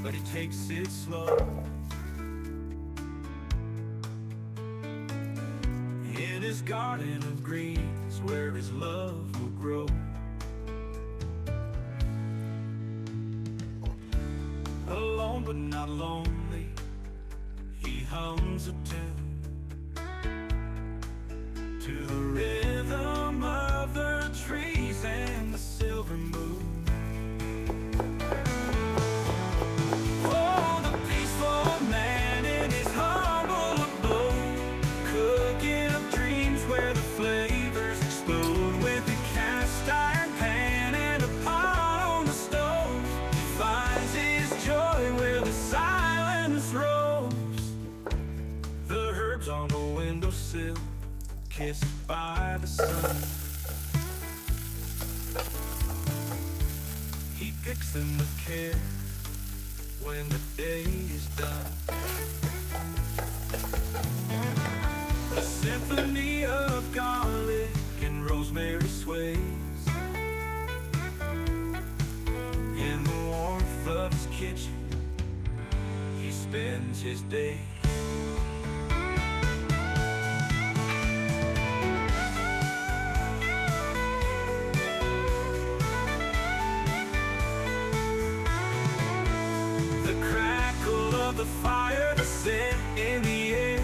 but he takes it slow. In his garden of greens, where his love will grow. Alone but not lonely, he hums a tune to the rhythm of the trees and the silver moon. Oh, the peaceful man in his humble abode, cooking up dreams where the flavors explode. With a cast iron pan and a pot on the stove, he finds his joy where the silence roams. The herbs on the windowsill, kissed by the sun, he picks them with care when the day is done. A symphony of garlic and rosemary sways in the warmth of his kitchen. He spends his day. The fire, the scent in the air,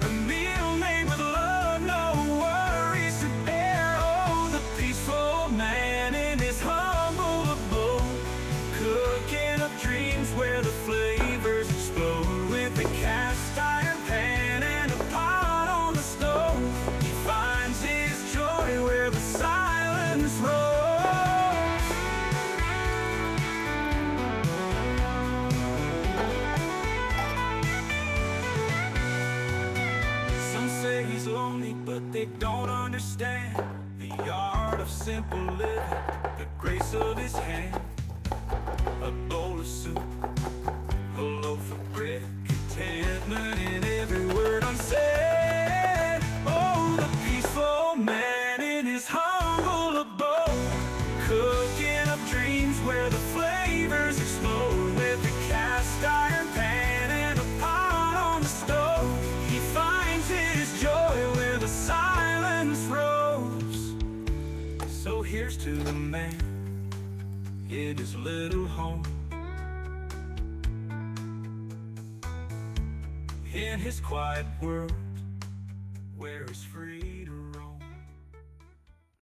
a meal made with love, no worries to bear. Oh, the peaceful man in his humble abode, cooking up dreams where the flavors explode. With a cast iron pan and a pot on the stove, he finds his joy where the silence rolls. He's lonely, but they don't understand the art of simple living, the grace of his hand. A bowl of soup, a loaf of bread, contentment in every word unsaid. Oh, the peaceful man in his humble abode, cooking up dreams where the flavors explode. With a cast iron pan and a pot on the stove, he finds his joy where the silence rose. So here's to the man in his little home, in his quiet world where he's free to roam.